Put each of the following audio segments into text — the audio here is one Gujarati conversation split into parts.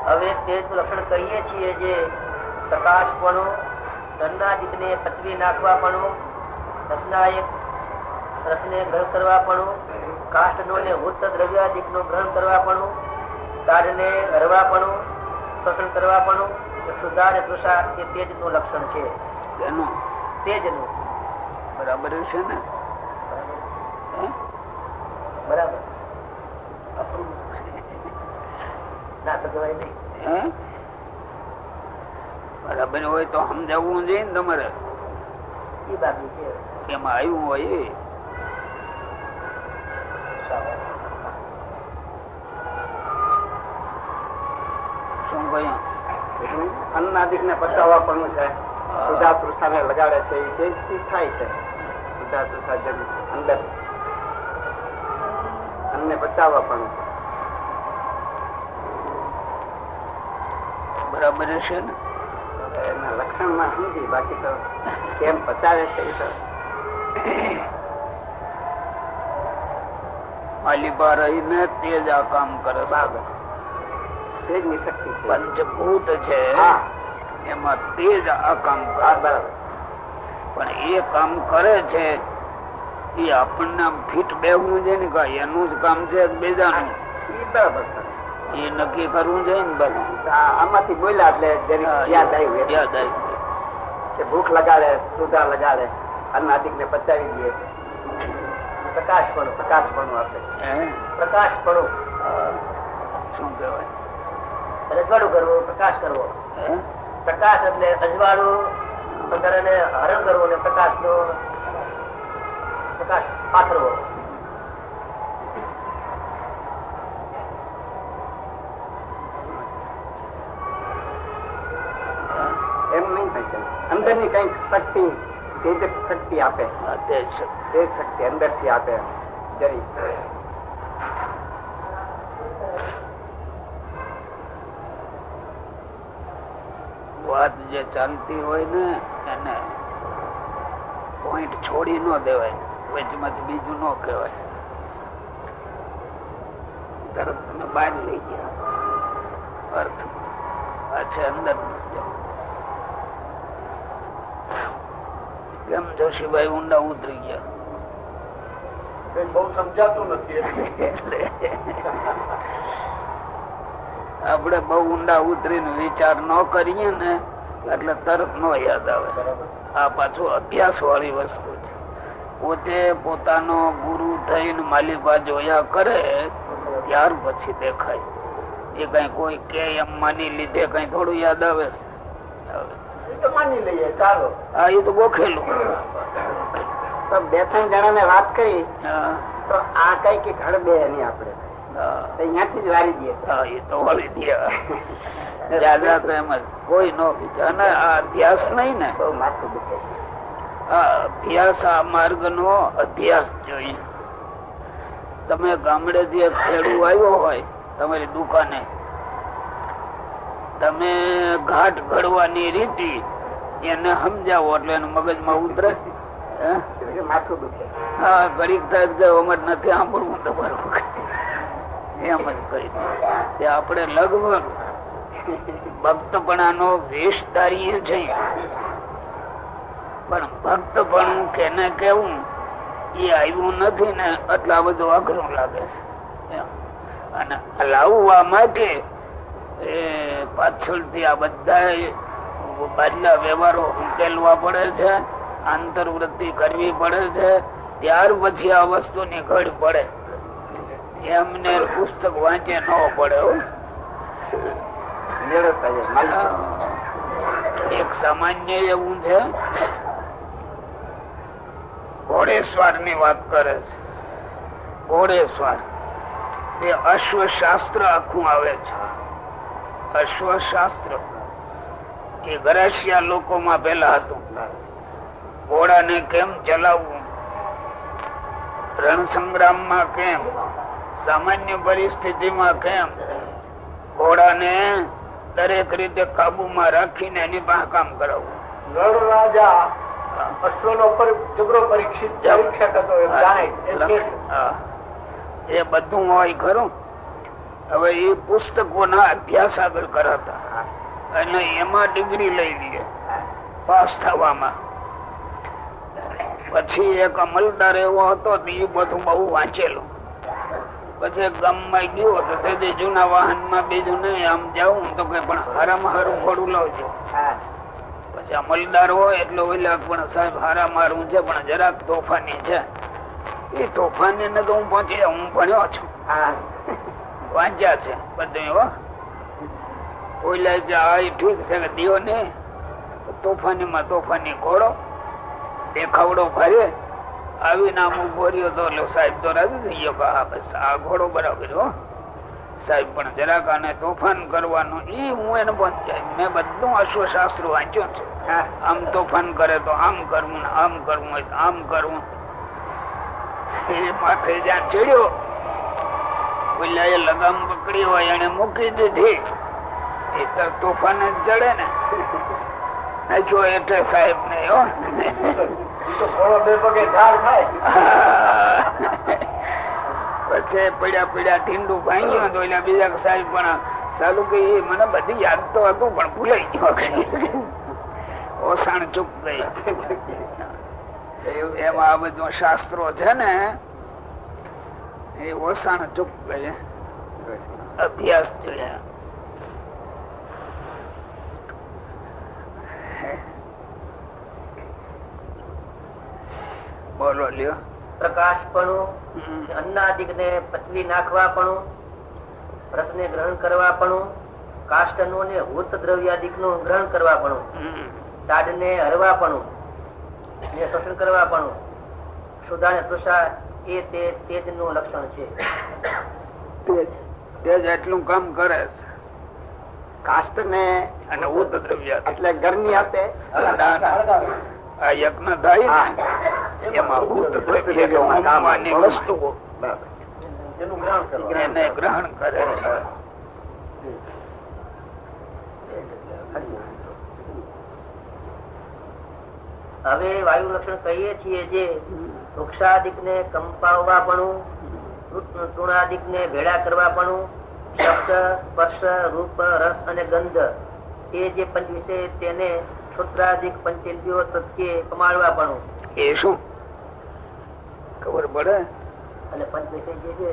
હવે તેજ લક્ષણ કહીએ છીએ જે પ્રકાશપણું, રસનાદિકને પચવી નાખવાપણું, રસનાયક રસને ગ્રહણ કરવાપણું, કાષ્ઠનો ને વૃત્ત દ્રવ્યાદિક નું ગ્રહણ કરવાપણું, તાડને હરવાપણું, શોષણ કરવાપણું, ક્ષુધા અને તૃષા એ તેજ નું લક્ષણ છે. તેજ નું બરાબર છે ને? બરાબર ના તો કહેવાય નહીં. બરાબર હોય તો સમજાવવું જોઈએ ને તમારે. એ બાકી છે એમાં આવ્યું હોય શું કહ્યું? અન્નાદિક ને પચાવવા પણ છે, સુધા તૃષા ને લગાડે છે, એ તેજ થી થાય છે. સુધા તૃષા જેમ અંદર અન્નને પચાવવા પણ છે. બરાબર છે ને? એના લક્ષણ માં સમજી, બાકી તો કેમ પચાવે છે એ તો માલિપા રહીને તેજ આ કામ કરે. બરાબર, તેજ ની શક્તિ છે. પંચભૂત છે એમાં તેજ આ કામ કરે. બરાબર, પણ એ કામ કરે છે એ આપણને ફીટ બેહવું છે ને, એનું જ કામ છે બીજાનું. એ બરાબર એ નક્કી કરવું જોઈએ ને. બરાબર, આમાંથી બોલ્યા એટલે યાદ આવ્યું. યાદ આવ્યું કે ભૂખ લગાડે, સુધા લગાડે, અન્નાદિક ને પચાવી દે. પ્રકાશપણું આપે. પ્રકાશપણું શું કહેવાય? રજવાડું કરવું, પ્રકાશ કરવો. પ્રકાશ એટલે અજવાળું અંદરને હરણ કરવું ને પ્રકાશ નો પ્રકાશ પાથરવો. એમ નહીં થાય. અંદર ની કઈક શક્તિ, તેજ શક્તિ આપે. તેજ શક્તિ અંદર થી આપે જરી. વાત જે ચાલતી હોય ને એને પોઈન્ટ છોડી ન દેવાય, વચમાંથી બીજું ન કહેવાય. તરત તમે બહાર લઈ ગયા અર્થ પાછા અંદર. કેમ જોશીભાઈ ઊંડા ઉતરી ગયા? બહુ સમજાતું નથી. આપડે બહુ ઊંડા ઉતરીને વિચાર ન કરીએ ને એટલે તરત ન યાદ આવે. આ પાછું અભ્યાસ વાળી વસ્તુ છે. પોતે પોતાનો ગુરુ થઈને માલિપા જોયા કરે ત્યાર પછી દેખાય. એ કઈ કોઈ કે એમ માની લીધે કઈ થોડું યાદ આવે. માની લઈએ ચાલો. હા, એ તો ગોખેલું. બે ત્રણ જણા ને વાત કરી તો આ કઈ કે ઘર બે એની આપડે અહીંયાથી જ વારી દઈએ. એ તો વળી દે. દાદા તો એમ જ કોઈ નો વિચાર. અને આ અભ્યાસ નહીં ને, બહુ માથું દુખે. આ અભ્યાસ, આ માર્ગ નો અભ્યાસ જોઈએ. તમે ગામડેથી એક ખેડૂ આવ્યો હોય તમારી દુકાને, તમે ઘાટ ઘડવાની રીતિ એને સમજાવો એટલે એને મગજમાં ઉતરે. માથું દુખે. હા, ઘડીક થાય કે અમારે નથી સાંભળવું તમારું, એમ જ કરી દે. આપણે લગભગ ભક્તપણાનો વેશ ધારીએ છીએ, પણ ભક્તપણું કેને કેવું એ આવ્યું નથી ને એટલે આ બધું અઘરું લાગે છે. અને લાવવા માટે એ પાછળથી આ બધા બાજલા વ્યવહારો ઉકેલવા પડે છે, આંતરવૃત્તિ કરવી પડે છે, ત્યાર પછી આ વસ્તુની ઘડ પડે. એમને પુસ્તક વાંચે ન પડે. એક સામાન્ય એવું છે, ઘોડેશ્વર ની વાત કરે છે. ઘોડેશ્વર એ અશ્વશાસ્ત્ર આખું આવે છે. અશ્વશાસ્ત્ર એ ગરાસિયા લોકોમાં પેલા હતું. ઘોડાને કેમ ચલાવવું, રણસંગ્રામમાં કેમ, સામાન્ય પરિસ્થિતિમાં કેમ ઘોડાને દરેક રીતે કાબુમાં રાખીને એની પાસે કામ કરાવવું. નળ રાજા અશ્વનો પર જબરો પરીક્ષક હતો એ બધું હોય ખરું. હવે એ પુસ્તકોના અભ્યાસ આગળ કરાતા અને એમાં ડિગ્રી લઈ લઈએ પાસ થવામાં. પછી એક અમલદાર એવો હતો એ બધું બહુ વાંચેલું. પછી ગામમાં ગયો તો તે જૂના વાહન માં બીજું નહીં આમ જાઉં તો કે પણ હારામાં હારું ઘોડું લાવજો. પછી અમલદાર હોય એટલે ઓલા પણ સાહેબ હારામાં હારું છે પણ જરાક તોફાની છે. એ તોફાની ને તો હું પહોંચી હું ભણ્યો છું વાંચ્યા છે બધું. હો ઓલા કે આ ઠીક છે કે દિયો ને તોફાની માં તોફાની ઘોડો દેખાવડો ફરે આવીને આમ ઉભો રહ્યો તો સાહેબ તો રાજી થઈ ગયો કે હા બસ આ ઘોડો બરાબર. હો સાહેબ પણ જરાક આને તોફાન કરવાનું એ હું એને પહોંચ્યા. મેં બધું અશ્વશાસ્ત્ર વાંચ્યું છે. આમ તોફાન કરે તો આમ કરવું ને આમ કરવું હોય તો આમ કરવું. એ માથે જ્યાં ચડ્યો પેલા એ લગામ પકડી હોય એને મૂકી દીધી એ તો તોફાન જ ચડે ને નાખ્યો એટલે સાહેબ ને. પછી પડ્યા પડ્યા ઢીંડું ભાંગ્યું તો એટલે બીજા સાહેબ પણ ચાલુ કે મને બધી યાદ તો હતું પણ ભૂલાઈ ગયો. ઓસાણ ચૂક ગઈ. એમાં આ બધું શાસ્ત્રો છે ને એ ઓસાણ ચૂક ગઈ અભ્યાસ જોયા. બોલો લ્યો. પ્રકાશપણું, અન્નાદિક ને પચવી નાખવાપણું, રસને ગ્રહણ કરવાપણું, કાષ્ટનું ને હૂત દ્રવ્યાદિક નું ગ્રહણ કરવાપણું, તાડ ને હરવાપણું ને શોષણ કરવાપણું, સુધા ને તૃષા એ તેજ નું લક્ષણ છે. તેજ એટલું કામ કરે છે. કાષ્ટ ને અને હૂત દ્રવ્ય એટલે ગરમી આપે. આ યજ્ઞ થાય ને એમાં ભૂત દ્રવ્ય હોમવાની વસ્તુઓ એને ગ્રહણ કરે છે. હવે વાયુ લક્ષણ કહીએ છીએ જે વૃક્ષાદિક ને કંપાવવાપણું, તૃણાદિક ને ભેળા કરવાપણું, શબ્દ સ્પર્શ રૂપ રસ અને ગંધ એ જે પંચ વિષય તેને શ્રોત્રાદિક પંચેન્દ્રિયો પ્રત્યે પમાડવાપણું. એ શું ખબર પડે? એટલે પંચ વિષય જે છે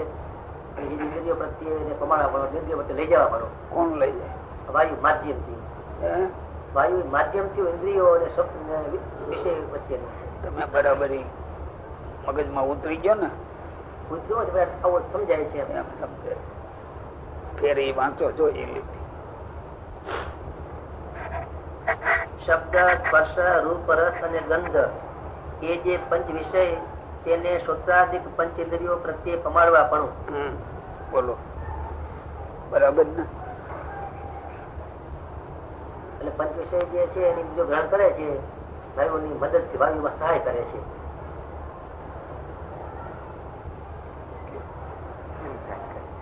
ઇન્દ્રિયો પ્રત્યે પમાડવાપણું, ઇન્દ્રિયો પ્રત્યે લઈ જવાપણું. કોણ લઈ જાય? વાયુ માધ્યમ થી. વાયુ માધ્યમ થી ઇન્દ્રિયો અને વિષય વચ્ચે તમે બરાબર મગજમાં ઉતરી ગયો ને? આવો સમજાય છે. એમ સમજાય. ફેર એ વાંચો જો એ લીધી. શબ્દ સ્પર્શ રૂપ રસ અને ગંધ એ જે પંચ વિષય તેને શ્રોત્રાદિક પંચેન્દ્રિયો પ્રત્યે પમાડવાપણું. બોલો બરાબર ને? એટલે પંચ વિષય જે છે એની બીજો ગ્રહણ કરે છે વાયુની મદદ થી વાયુમાં સહાય કરે છે.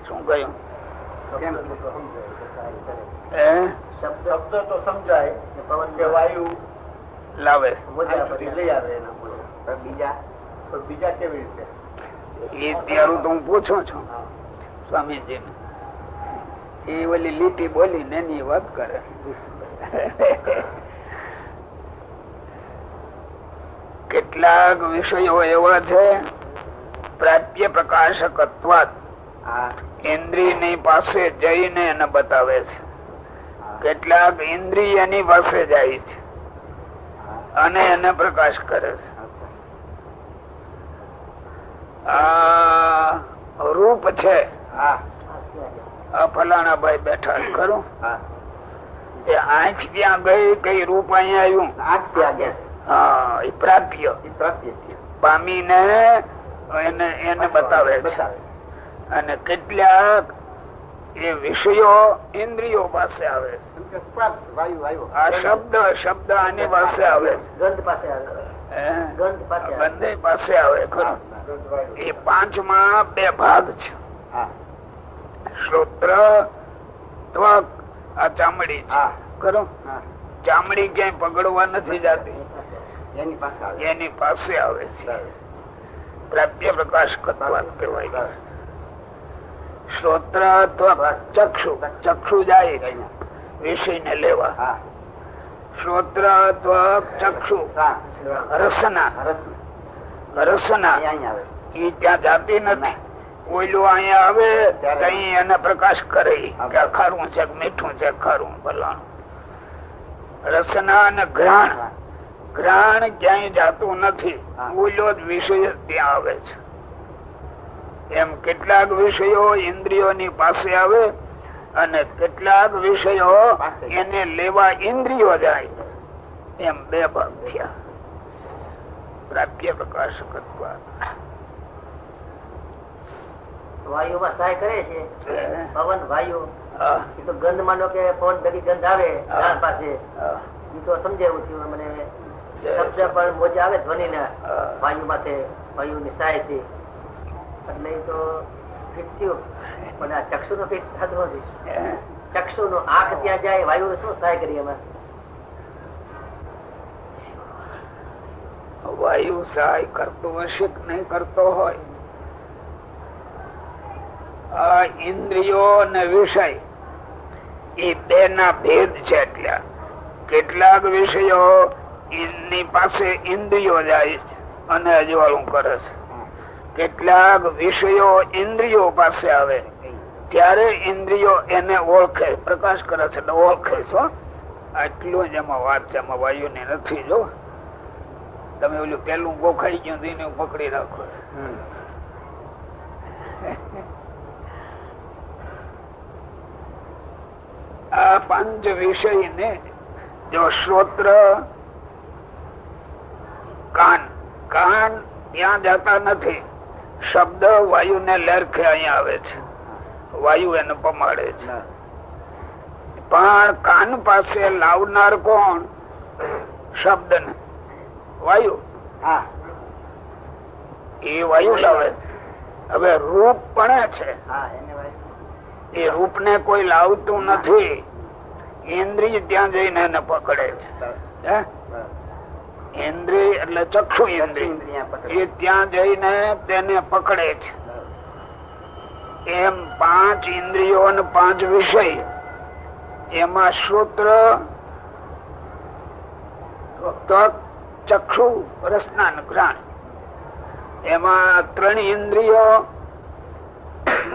શું કહ્યું? શબ્દ તો સમજાય પવન વાયુ લાવે લઈ આવે બીજા કેવી રીતે? એ ત્યારે તો હું પૂછું છું સ્વામીજી ને. એ ઓલી લીટી બોલી ને એની વાત કરે. કેટલાક વિષયો એવા છે પ્રાપ્ય પ્રકાશકત્વાત ઇન્દ્રિય ની પાસે જઈને એને બતાવે છે. કેટલાક ઇન્દ્રિય એની પાસે જાય છે અને એને પ્રકાશ કરે છે. આ રૂપ છે. આ ફલાણા ભાઈ બેઠા ખરું તે આંખ ત્યાં ગઈ કઈ રૂપ અહીંયા આવ્યું? આંખ ત્યાં ગયા. હા એ પ્રાપ્ય પામીને એને બતાવે છે. અને કેટલાક એ વિષયો ઇન્દ્રિયો પાસે આવે છે. આ શબ્દ આની પાસે આવે છે. ગંધ પાસે આવે. બંને પાસે આવે ખરું. એ પાંચમાં બે ભાગ છે. શ્રોત્ર ત્વક આ ચામડી છે ખરું. ચામડી ક્યાંય પકડવા નથી જતી એની પાસે આવે છે. પ્રાપ્ય પ્રકાશ કહેવાય. શ્રોત્ર અથવા ચક્ષુ, ચક્ષુ જાય છે વિષય ને લેવા. શ્રોત્ર અથવા ચક્ષુ રસના, રસના એ ત્યાં જાતી નથી. ઓઈલું અહીંયા આવે કઈ એને પ્રકાશ કરે કે ખારું છે મીઠું છે ખારું ભલાણું. રસના અને ઘ્રાણ, ઘ્રાણ ક્યાંય જાતું નથી. ઓઈલો જ વિષય ત્યાં આવે છે. એમ કેટલાક વિષયો ઇન્દ્રિયોની પાસે આવે અને કેટલાક વિષયો એને લેવા ઇન્દ્રિયો જાય. એમ બે ભાગ થયા. પ્રાપ્ય પ્રકાશક વાયુમાં સહાય કરે છે. પવન વાયુ એ તો ગંધ, માનો કે પવન ભેગી ગંધ આવે ઝાડ પાસે, એ તો સમજાવું થયું મને. શબ્દ પણ મોજા આવે ધ્વનિ ના વાયુ માથે, વાયુ ની સહાય થી, એટલે એ તો ફિટ થયું. પણ આ ચક્ષુ નો ફિટ થતું નથી. ચક્ષુ નો આંખ ત્યાં જાય, વાયુ શું સહાય કરી એમાં? વાયુ સહાય કરતો હશે કે નહીં કરતો હોય. આ ઇન્દ્રિયો અને વિષય એ બે ના ભેદ છે. એટલે કેટલાક વિષયો ની પાસે ઇન્દ્રિયો જાય છે અને અજવાળું કરે છે. કેટલાક વિષયો ઇન્દ્રિયો પાસે આવે ત્યારે ઇન્દ્રિયો એને ઓળખે, પ્રકાશ કરે છે એટલે ઓળખે છે. આટલું જ એમાં વાત છે. એમાં વાયુ ની નથી. જો તમે ઓલું પેલું ગોખાઈ ગયું એને પકડી રાખો. આ પંચ વિષય ને જો શ્રોત્ર, કાન, કાન ત્યાં જતા નથી. શબ્દ વાયુ ને લેરખે અહીંયા આવે છે, વાયુ એને પમાડે છે. પણ કાન પાસે લાવનાર કોણ? શબ્દ ને વાયુ. એ વાયુ લાવે. હવે રૂપ પણ છે, એ રૂપ ને કોઈ લાવતું નથી. ઇન્દ્રિય ત્યાં જઈને એને પકડે છે. ઇન્દ્રિય એટલે ચક્ષુ ઇન્દ્રિય, એ ત્યાં જઈને તેને પકડે છે. એમ પાંચ ઇન્દ્રિયો અને પાંચ વિષય. એમાં શ્રોત્ર, ચક્ષુ, રસના, ઘ્રાણ, એમાં ત્રણ ઇન્દ્રિયો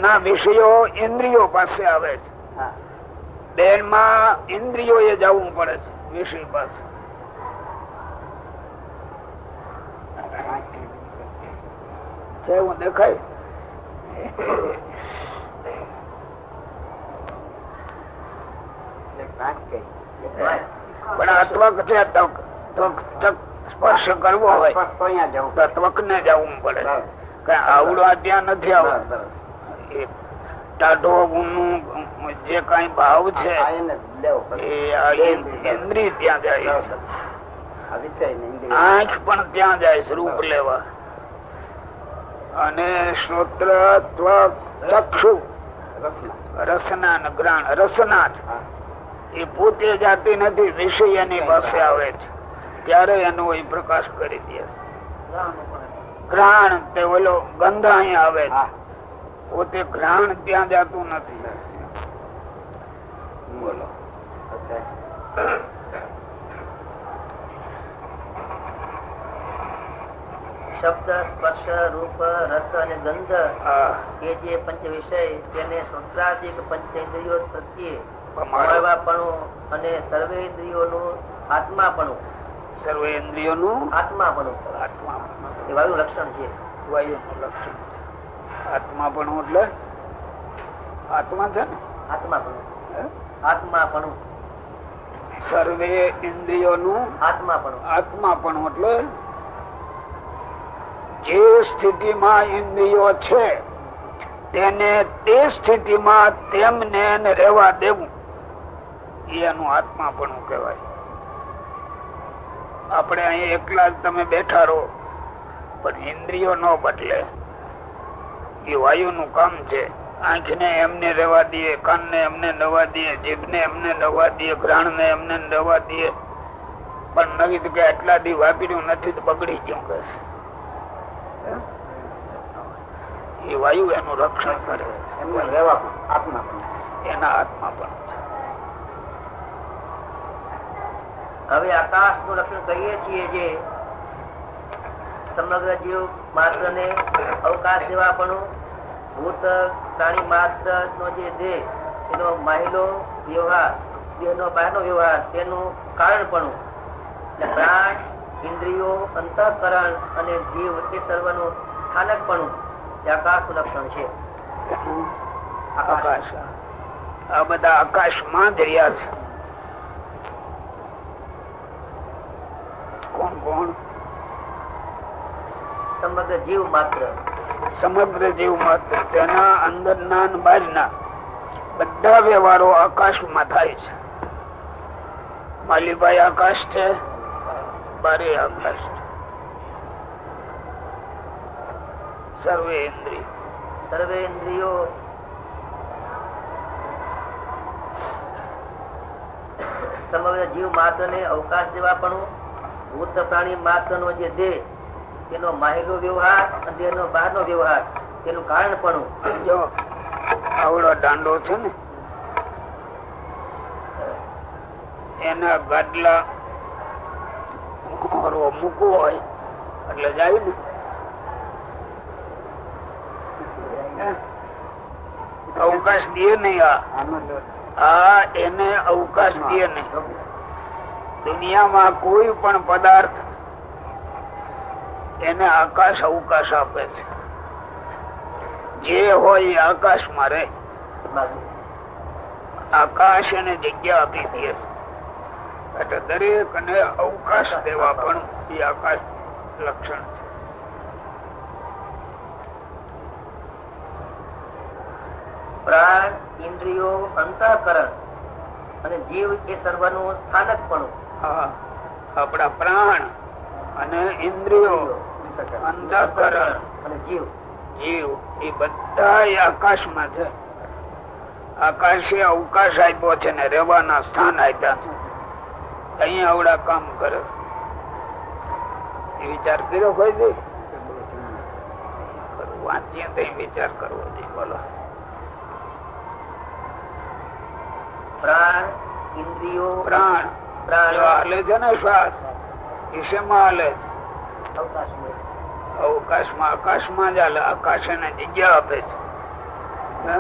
ના વિષયો ઇન્દ્રિયો પાસે આવે છે. બેન માં ઇન્દ્રિયો એ જવું પડે છે વિષય પાસે. હું દેખાય પણ આ ત્વક છે, સ્પર્શ કરવો હોય તો ત્વક ને જવું પડે. આવડવા ત્યાં નથી આવતું. ટાઢો ઊનું જે કઈ ભાવ છે એ ઇન્દ્રિય ત્યાં જાય છે. આંખ પણ ત્યાં જાય છે રૂપ લેવા. અને શ્રોત્ર, ત્વક, ચક્ષુ, રસના, ઘ્રાણ. રસના એ પોતે જાતી નથી, વિષય એની પાસે આવે છે ત્યારે એનો એ પ્રકાશ કરી દે. ઘ્રાણ તે ઓલો ગંધ અહીં આવે છે, પોતે ઘ્રાણ ત્યાં જતું નથી. બોલો. શબ્દ, સ્પર્શ, રૂપ, રસ અને ગંધ એ જે પંચ વિષય, તેને શ્રોત્રાદિક પંચેન્દ્રિયો પ્રત્યે મળવાપણું અને સર્વેન્દ્રિયોનું આત્માપણું. સર્વેન્દ્રિયોનું આત્માપણું, આત્મા એ વાયુ લક્ષણ છે. વાયુનું લક્ષણ. આત્માપણું એટલે આત્મા છે ને. આત્માપણું, આત્માપણું. સર્વે ઇન્દ્રિયોનું આત્માપણું. આત્માપણું એટલે જે સ્થિતિમાં ઇન્દ્રિયો છે તેને તે સ્થિતિમાં તેમને રહેવા દેવું, એનું આત્માપણું કહેવાય. આપણે અહીં એકલા જ તમે બેઠા રહો પણ ઇન્દ્રિયો ન બદલે, એ વાયુનું કામ છે. આંખને એમને રહેવા દઈએ, કાનને એમને નવા દઈએ, જીભને એમને નવા દઈએ, ઘ્રાણને એમને નવા દઈએ, પણ નવી કે આટલા દી વાપર્યું નથી તો બગડી ગયું કે એ વાયુ એનું રક્ષણ કરે. એમને રહેવા આત્મા પણ એના આત્મા પણ હવે આકાશ નું રક્ષણ કરીએ છીએ જે સમગ્ર જીવ માત્ર ને અવકાશ દેવાપણું, ભૂત પ્રાણી માત્ર નો જે દેહ એનો માહિલો વ્યવહાર, દેહ નો બહારનો વ્યવહાર તેનું કારણપણું, પ્રાણ ઇન્દ્રિયો અંતઃકરણ અને જીવ એ સર્વનું સ્થાનકપણું એ આકાશનું લક્ષણ છે. આકાશ આ બધા આકાશમાં જ રહ્યા છે. કોણ કોણ? સમગ્ર જીવ માત્ર. સમગ્ર જીવ માત્ર તેના અંદરના બહારના બધા વ્યવહારો આકાશમાં થાય છે. માલીભાઈ આકાશ છે, બારે આકાશ છે. સર્વે ઇન્દ્રિયો સમગ્ર જીવ માત્ર ને અવકાશ દેવાપણું, ભૂત પ્રાણી માત્ર નો જે દેહ તેનો માહિલો વ્યવહાર અને દેહ નો બહારનો વ્યવહાર તેનું કારણપણું. જો આવડો દાંડો છે ને એના ગાડલા મૂકવો હોય એટલે જાય ને અવકાશ દે નહી. આ એને અવકાશ દે નહી. દુનિયામાં કોઈ પણ પદાર્થ એને આકાશ અવકાશ આપે છે. જે હોય એ આકાશમાં રહે. આકાશ એને જગ્યા આપી દે છે. એટલે દરેક ને અવકાશ દેવા પણ એ આકાશ લક્ષણ છે. પ્રાણ ઇન્દ્રિયો અંતઃકરણ અને જીવ એ સર્વનું સ્થાનકપણું. આપણા પ્રાણ અને ઇન્દ્રિયો અંતઃકરણ અને જીવ એ બધા આકાશમાં છે. આકાશે અવકાશ આપ્યો છે ને રહેવાના સ્થાન આપ્યા છે. અહીંયા આવડા કામ કરે એ વિચાર કર્યો કોઈ દે વાંચીએ તો વિચાર કરવો જોઈએ. બોલો. પ્રાણ ઇન્દ્રિયો પ્રાણ હાલે છે ને શ્વાસ એ શેમાં હાલે છે? અવકાશમાં. આકાશમાં જ હાલે. આકાશ એને જગ્યા આપે છે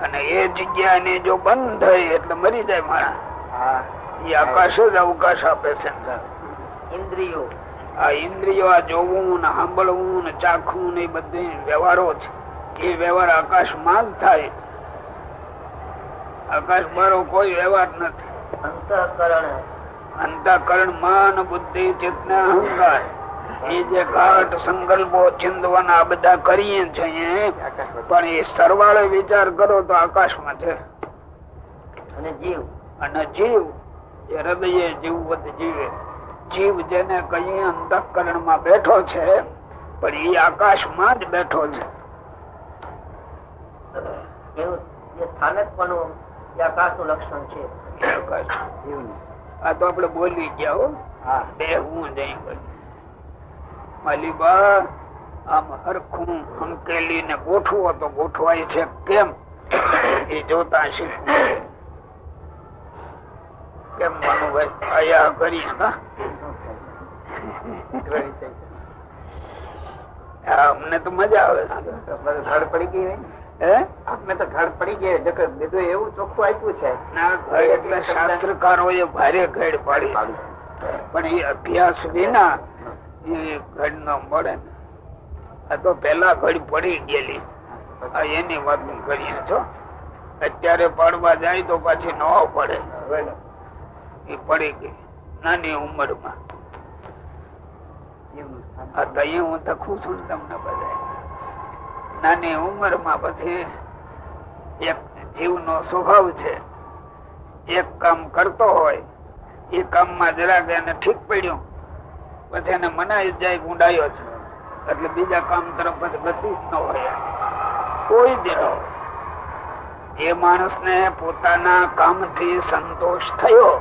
અને એ જગ્યા ને જો બંધ થાય એટલે મરી જાય માણસ. એ આકાશ જ અવકાશ આપે છે. ઇન્દ્રિયો આ ઇન્દ્રિયો આ જોવું ને સાંભળવું ને ચાખવું ને એ બધી વ્યવહારો છે. એ વ્યવહાર આકાશમાં જ થાય. આકાશ બારો કોઈ વ્યવહાર નથી. અંતઃકરણ મન બુદ્ધિ ચેતના અહંકાર એ જે ઘાટ સંકલ્પો ચિંતવન આ બધા કરીએ છીએ પણ એ સરવાળે વિચાર કરો તો આકાશમાં છે. અને જીવ એ હૃદય જીવવત જીવે. જીવ જેને કઈ અંતઃકરણ માં બેઠો છે પણ એ આકાશમાં જ બેઠો છે. એનું જે સ્થાનકપણું એ આકાશનું લક્ષણ છે. આ તો આપડે બોલી ગયા હો. બે હું જઈ માલીબા આમ હરખું હંકેલી ને ગોઠવો તો ગોઠવાય છે કેમ એ જોતા શીખવું. કેમ માનુભાઈ આયા કરીએ અમને તો મજા આવે છે. ઘડ પડી ગઈ આપણે તો ઘડ પડી ગઈ બધું એવું ચોખ્ખું આપ્યું છે. એટલે શાસ્ત્રકારો એ ભારે ઘડ પાડી પણ એ અભ્યાસ વિના એ ઘડ ન મળે ને. આ તો પેલા ઘડ પડી ગયેલી એની વાત કરીએ છો. અત્યારે પાડવા જાય તો પાછી ન પડે. એ પડી ગઈ નાની ઉંમરમાં. હું તખું છું તમને બધા. નાની ઉંમરમાં પછી એક જીવનો સ્વભાવ છે. એક કામ કરતો હોય એ કામમાં જરાક એને ઠીક પડ્યું પછી એને મનાઈ જાય ગુંડાયો છે એટલે બીજા કામ તરફ પછી ગતિ જ ન હોય. કોઈ દિનો જે માણસ ને પોતાના કામથી સંતોષ થયો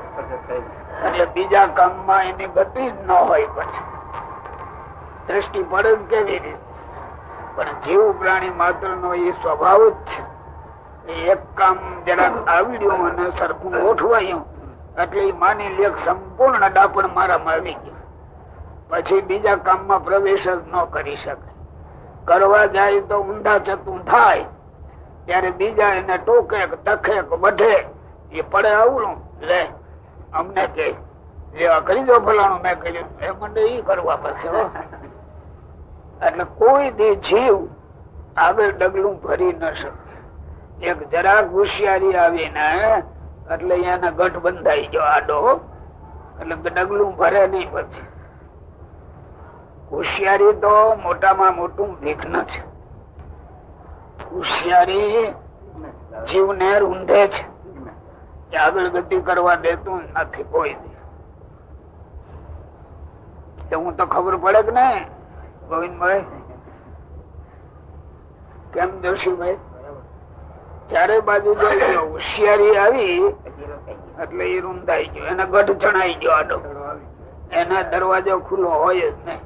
અને બીજા કામમાં એની ગતિ જ ન હોય પછી દ્રષ્ટિ પડે જ કેવી રીતે? પણ જીવ પ્રાણી માત્ર નો એ સ્વભાવ જ છે. એક કામ જરાક આવડ્યું અને સરખું ગોઠવાયું એટલે માની લે સંપૂર્ણ ડાપણ મારામાં આવી ગયું. પછી બીજા કામમાં પ્રવેશ જ ન કરી શકે. કરવા જાય તો ઊંધા ચતું થાય ત્યારે બીજા એને ટોકે તખે વધે એ પડે આવડું લે અમને કે કરી દો ફલાણું મેં કર્યું એ મને એ કરવા પછી. એટલે કોઈ દે જીવ આગળ ડગલું ભરી ન શકે. એક જરાક હોશિયારી આવીને એટલે એને ગઢ બંધાઈ ગયો આડો એટલે ડગલું ભરે નહીં. પછી હોશિયારી તો મોટામાં મોટું વિઘ્ન છે. હોશિયારી જીવને રૂંધે છે, આગળ ગતિ કરવા દેતું નથી કોઈ. હું તો ખબર પડે કે ને ગોવિંદભાઈ કેમ જોશીભાઈ ચારે બાજુ જો હોશિયારી આવી એટલે એ રૂંધાઈ ગયો, એને ગઢ ચણાઈ ગયો આડો, એના દરવાજો ખુલ્લો હોય જ નહીં.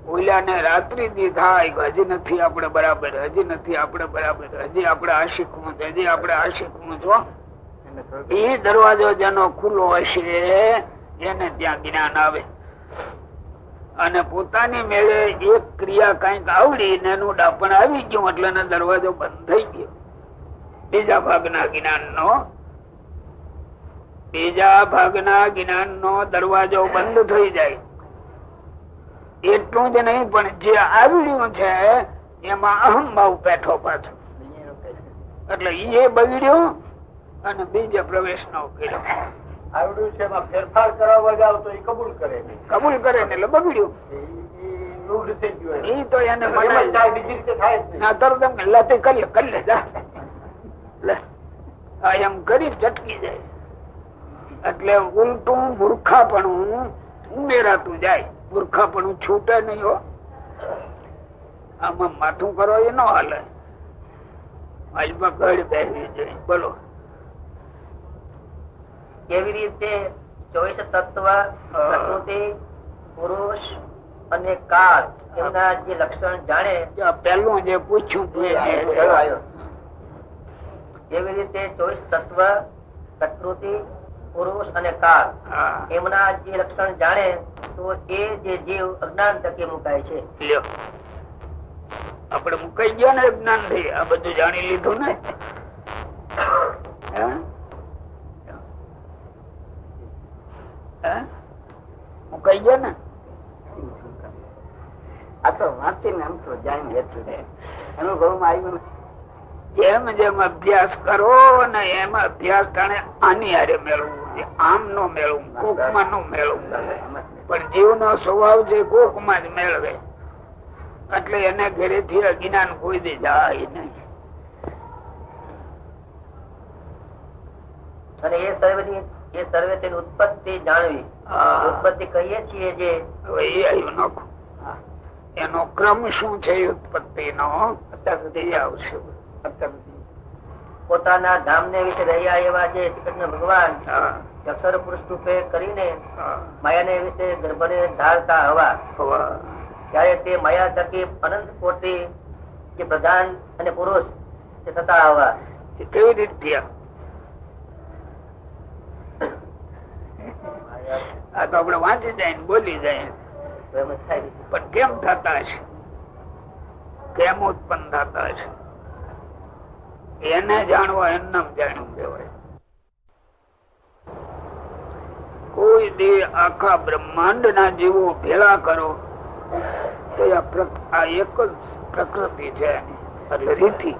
ઓલાને રાત્રિ દી થાય હજી નથી આપણે બરાબર, હજી નથી આપણે બરાબર, હજી આપણે આશિકવું છે, હજી આપણે આશિકવું છો. એ દરવાજો જેનો ખુલ્લો હશે એને ત્યાં જ્ઞાન આવે. અને પોતાની મેળે એક ક્રિયા કઈક આવડી ને એનું ડાપણ આવી ગયું એટલે એનો દરવાજો બંધ થઈ ગયો. બીજા ભાગના જ્ઞાન નો દરવાજો બંધ થઈ જાય. એટલું જ નહીં પણ જે આવડ્યું છે એમાં અહંભાવ પેઠો પાછો એટલે એ બગડ્યું અને બીજે પ્રવેશ ન કર્યો. આવડ્યું છે એમાં ફેરફાર કરવા જાવ તો એ કબૂલ કરે ને એટલે બગડ્યું. એ તો એને બીજી રીતે થાય એમ કરી ચટકી જાય. એટલે ઉલટું મૂર્ખાપણું ઉમેરાતું જાય, મૂર્ખાપણું છૂટે નહીં. હો આમાં માથું કરો એ ન હાલે, આજમાં ઘડ બેસવી જોઈએ. બોલો કેવી રીતે 24 તત્વ પ્રકૃતિ પુરુષ અને કાળ એમના જે લક્ષણ જાણે. પેલું જે પૂછ્યું કેવી રીતે 24 તત્વ પ્રકૃતિ પુરુષ અને કાળ એમના જે લક્ષણ જાણે તો એ જે જીવ અજ્ઞાન તકે મુકાય છે. આપડે મુકાઈ ગયા ને અજ્ઞાન થી આ બધું જાણી લીધું ને. મુકાઈ ગયા ને. આ તો વાંચીને એમ તો જાણી એટલું અનુભવમાં આવ્યું. જેમ જેમ અભ્યાસ કરો ને એમ અભ્યાસ ટાણે આની હારે મેળવવું, આમ નો મેળવું, કોકમાં નો મેળવું. પણ જીવનો સ્વભાવ છે કોકમાં જ મેળવે એટલે એને ઘરેથી અજ્ઞાન કોઈ દે જાય નહીં. અને એ સર્વે તેની ઉત્પત્તિ જાણવી. ઉત્પત્તિ કહીએ છીએ જે હવે એ આવ્યું નાખું એનો ક્રમ શું છે ઉત્પત્તિ નો અત્યાર સુધી આવશે. પોતાના ધામ ને વિશે રહ્યા એવા જે શ્રી કૃષ્ણ ભગવાન અક્ષર પુરુષ રૂપે કરીને માયા ને વિશે ગર્ભ ને ધારતા હવા ત્યારે તે માયા થકી અનંત કોટી જે પ્રધાન અને પુરુષ થતા હવા કેવી રીતે આ તો આપડે વાંચી જાય ને બોલી જાય પણ કેમ થતા હશે, કેમ ઉત્પન્ન થતા હશે એને જાણવા એમ જાણ્યું કહેવાય. કોઈ દે આખા બ્રહ્માંડ ના જીવો ભેળા કરો તો આ એક જ પ્રકૃતિ છે એટલે રીતિ.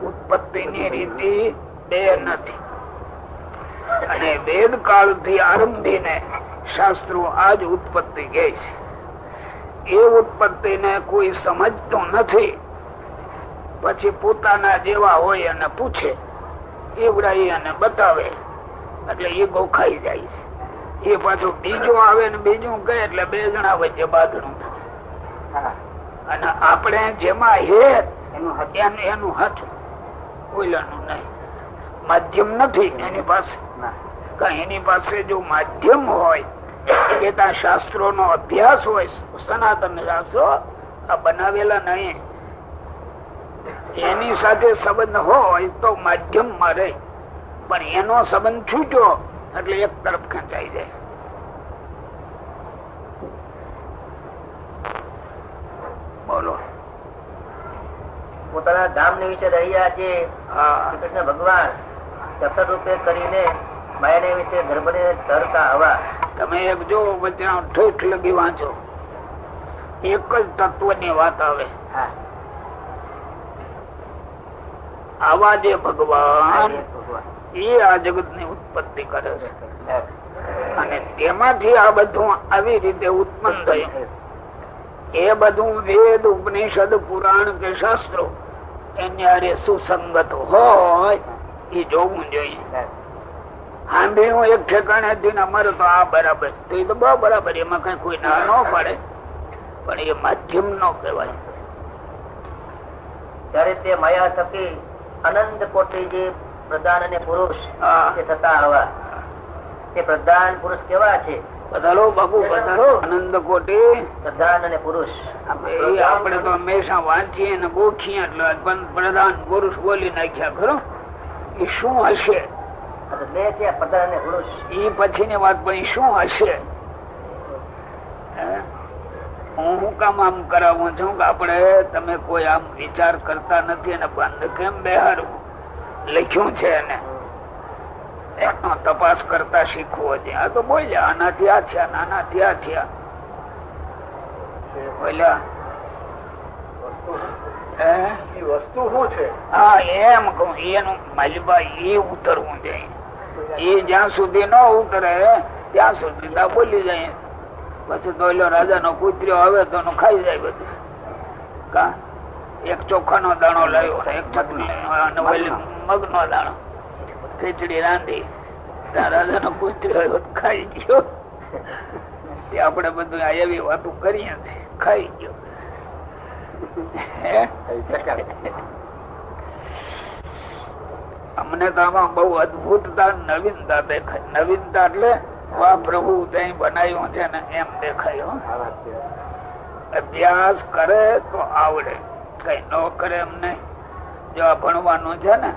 ઉત્પત્તિ ની રીતિ બે નથી. અને વેદ કાળ થી આરંભીને શાસ્ત્રો આજ ઉત્પત્તિ કહે છે. એ ઉત્પત્તિ ને કોઈ સમજતો નથી. પછી પોતાના જેવા હોય અને પૂછે એવડા એને બતાવે એટલે એ ગોખાઈ જાય છે. એ પાછું બીજો આવે ને બીજું કહે એટલે બે જણા વચ્ચે બાંધણું થાય. અને આપણે જેમાં હે એનું હાથું ઓલાનું નહીં. માધ્યમ નથી એની પાસે. એની પાસે જો માધ્યમ હોય કે ત્યાં શાસ્ત્રો નો અભ્યાસ હોય, સનાતન શાસ્ત્રો આ બનાવેલા નહીં. એની સાથે સંબંધ હોય તો માધ્યમ માં રહે, પણ એનો સંબંધ છૂટ્યો એટલે એક તરફ ખેંચાઈ જાય. બોલો. પોતાના ધામ ને વિશે રહ્યા જે કૃષ્ણ ભગવાન અક્ષર રૂપે કરીને માયાને વિશે ગર્ભને ધરતા હવા. તમે એક જો વચ્ચે ઠેઠ લગી વાંચો, એક જ તત્વ ની વાત આવે. આવા જે ભગવાન એ આ જગત ની ઉત્પત્તિ કરે છે, અને તેમાંથી આ બધું આવી રીતે ઉત્પન્ન થયું. એ બધું વેદ, ઉપનિષદ, પુરાણ કે શાસ્ત્રો એની હારે સુસંગત હોય એ જોવું જોઈએ. સાંભળ્યું એક ઠેકાણે થી અમારે તો આ બરાબર, તો એ તો બરાબર, એમાં કઈ કોઈ ના ન પડે, પણ એ માધ્યમ નો કહેવાય. ત્યારે તે માયા થકી અનંત કોટી જે પ્રધાન અને પુરુષ થતા હવા, તે પ્રધાન પુરુષ કેવા છે? પધારો બાપુ, પધારો. આનંદ કોટી પ્રધાન અને પુરુષ આપણે તો હંમેશા વાંચીએ ને ગોખીએ એટલે પ્રધાન પુરુષ બોલી નાખ્યા ખરો. એ શું હશે? બે છે પ્રધાન અને પુરુષ. એ પછી ની વાત, પણ શું હશે? હું કામ આમ કરાવું છું કે આપણે તમે કોઈ આમ વિચાર કરતા નથી અને બંધ કેમ બેહારવું લખ્યું છે એને એનો તપાસ કરતા શીખવો છે. આ તો બોલ્યા આનાથી આ થયા, નાનાથી આ થયા બોલ્યા. વસ્તુ શું છે? હા એમ કહું, એનું માલિબા એ ઉતરવું જોઈએ. એ જ્યાં સુધી ન ઉતરે ત્યાં સુધી બોલી જાય. પછી તો રાજા નો કુતર્યો આવે તો ખાઈ જાય બધું. કા એક ચોખા નો દાણો લાવ્યો, એક ચટણી મગ નો દાણો, ખીચડી રાંધી, ત્યાં રાજા નો કુતર્યો ખાઈ ગયો. તે આપણે બધું એવી વાતો કરીએ છીએ, ખાઈ ગયો. અમને તો આમાં બહુ અદભુતતા, નવીનતા દેખાય. નવીનતા એટલે વાહ પ્રભુ ત્યાં બનાવ્યું છે ને એમ દેખાયું. અભ્યાસ કરે તો આવડે, કઈ ન કરે એમ નહીં. જો આ ભણવાનું છે ને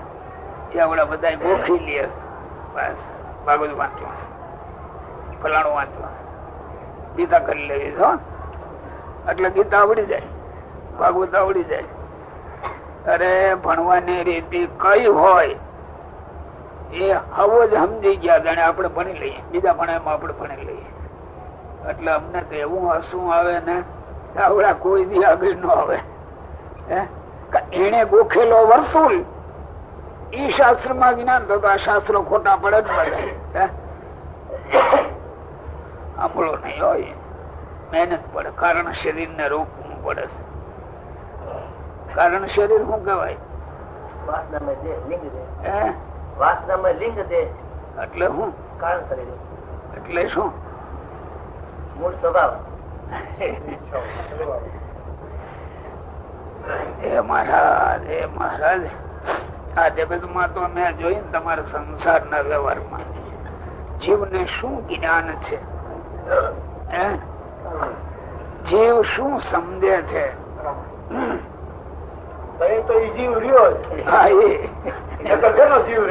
એ આવડે બધા ગોખી લે, બસ ભાગવત વાંચવા, ફલાણું વાંચવા, ગીતા કરી લેવી છો એટલે ગીતા આવડી જાય, ભાગવત આવડી જાય. અરે ભણવાની રીતિ કઈ હોય એ હવો જ સમજી ગયા, જાણે આપણે ભણી લઈએ, બીજા ભણામાં આપણે ભણી લઈએ. એટલે અમને તો એવું હસવું આવે ને, આવડા કોઈ દી આગળ ન આવે. એને ગોખેલો વર્તુળ ઈ શાસ્ત્ર માં જ્ઞાન તો આ શાસ્ત્રો ખોટા પડે જ પડે. સાંભળો નહીં હોય, મહેનત પડે. કારણ શરીર ને રોકવું પડે. કારણ શરીર શું કહેવાય? વાસનામય દેહ, લિંગ દેહ. હે? વાસનામય લિંગ દેહ એટલે શું? કારણ શરીર એટલે શું? મૂળ સ્વભાવ. એ મહારાજ, એ મહારાજ, આ જગત માં તો મેં જોયું તમારા સંસારના વ્યવહારમાં જીવને શું જ્ઞાન છે, જીવ શું સમજે છે. જીવ રહ્યો જીવ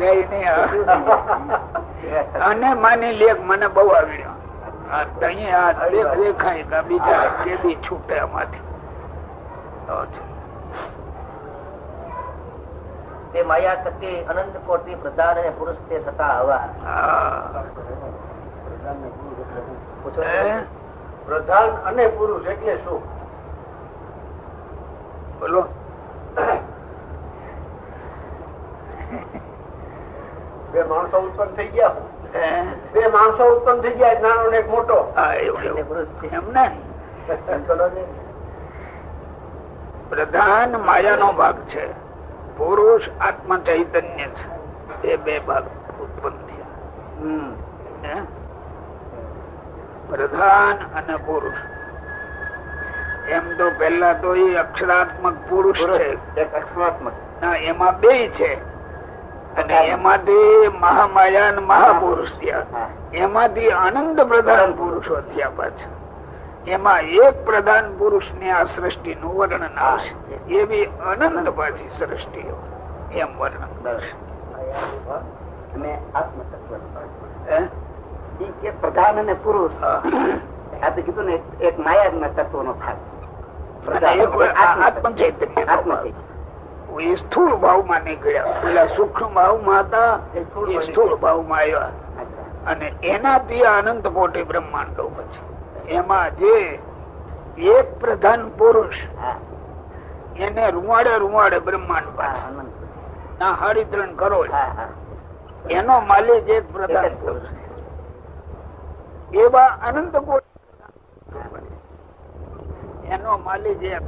રે નહી. અને માની લે મને બહુ આવડ્યો, દેખાય કે બીજા કેદી છૂટે એમાંથી. તે માયા થકી અનંત કોટી પ્રધાન અને પુરુષ તે થતા હવા. પ્રધાન અને પુરુષ એટલે શું? બોલો. બે માણસો ઉત્પન્ન થઈ ગયા, બે માણસો ઉત્પન્ન થઈ ગયા, નાનો ને એક મોટો. એમને પ્રધાન માયા નો ભાગ છે, પુરુષ આત્મ ચૈતન્ય છે. એ બે ભાગ ઉત્પન્ન થયા, પ્રધાન અને પુરુષ. એમ તો પેલા તો એ અક્ષરાત્મક પુરુષ છે, એમાં બે છે, અને એમાંથી મહામાયા મહાપુરુષ થયા, એમાંથી આનંદ પ્રધાન પુરુષો થયા પાછા. એમાં એક પ્રધાન પુરુષ ની આ સૃષ્ટિ નું વર્ણન આવશે. એવી અનંત પાછી સૃષ્ટિ એમ વર્ણન કરશે. અને આત્મ તત્વ પ્રધાન અને પુરુષ આ તો કીધું ને એક માયા તત્વ નો ભાગ આત્મ ચૈતન્ય એ સ્થૂળ ભાવ માં નીકળ્યા. પેલા સૂક્ષ્મ ભાવ માં હતા એ સ્થૂળ ભાવ માં આવ્યા અને એનાથી અનંત કોટી બ્રહ્માંડો પછી એમાં જે એક પ્રધાન પુરુષ એને રૂવાડે બ્રહ્માંડ પાછા 3.5 કરોડ એનો માલિક એક પ્રધાન પુરુષ એવા અનંત કોટી એનો માલિક એક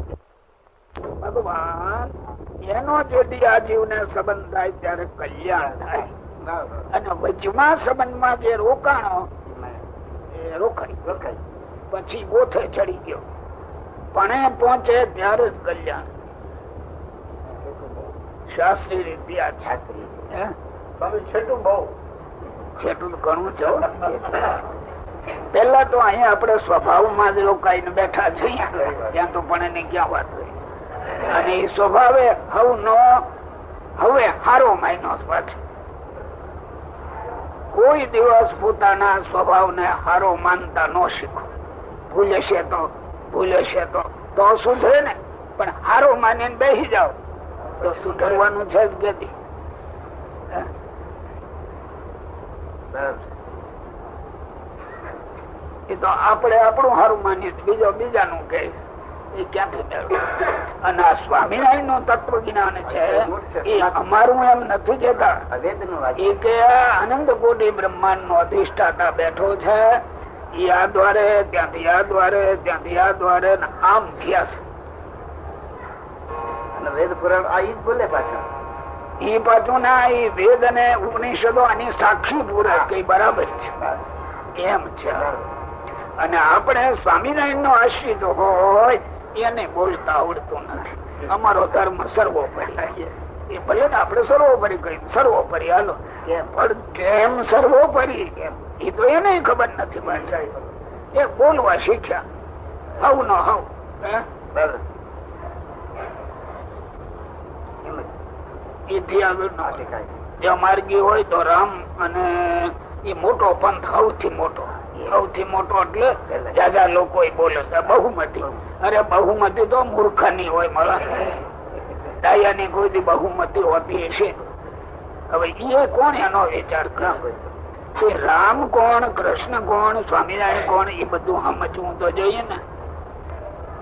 ભગવાન. એનો જોડી આ જીવ ને સંબંધ થાય ત્યારે કલ્યાણ થાય અને વચમાં સંબંધમાં જે રોકાણો એ રોકાય પછી ગોથે ચડી ગયો પણ પહોંચે ત્યારે જ કલ્યાણ. શાસ્ત્રી રીતે છેટું ઘણું છે. પેલા તો અહીંયા આપણે સ્વભાવમાં જ રોકાઈને બેઠા છીએ ત્યાં તો પણ એની ક્યાં વાત હોય. અને એ સ્વભાવે હવે હારો માયનો પાછો કોઈ દિવસ પોતાના સ્વભાવને હારો માનતા ન શીખો. ભૂલે છે તો સુધરે ને, પણ હારો માનીને બેસી જાઓ તો સુધરવાનું છે જ ગતિ. એ તો આપણે આપણું હારું માનીએ બીજો બીજાનું કે એ ક્યાંથી મેળવે. અને આ સ્વામિનારાયણ નું તત્વ જ્ઞાન છે એ અમારું એમ નથી કેતા એ કે આનંદ કોટી બ્રહ્માંડ નો અધિષ્ઠાતા બેઠો છે એ આ દ્વારે ત્યાંથી આ દ્વારે ત્યાંથી આ દ્વારે આમ થયા છે. વેદ પુરાણ આ બોલે પાછા એ પાછું ના એ વેદ અને ઉપનિષદો આની સાક્ષી પુરુષ કઈ બરાબર છે એમ છે. અને આપણે સ્વામિનારાયણ નો આશ્રિત હોય એને બોલતા આવડતું નથી. અમારો ધર્મ સર્વોપરી એ ભલે ને આપણે સર્વોપરી કહી સર્વોપરી હાલો પણ કેમ સર્વોપરી એ તો એને ખબર નથી. પાછા એ બોલવા શીખ્યા હવ નો હવ એથી આગળ ન જો માર્ગી હોય તો રામ અને એ મોટો પંથ સૌથી મોટો એટલે જાજા લોકો બોલે છે બહુમતી. અરે બહુમતી તો મૂર્ખાની હોય મળે ડાયાની કોઈ બહુમતી હોતી હશે. હવે એ કોણ એનો વિચાર કરે રામ કોણ કૃષ્ણ કોણ સ્વામિનારાયણ કોણ એ બધું સમજવું તો જોઈએ ને.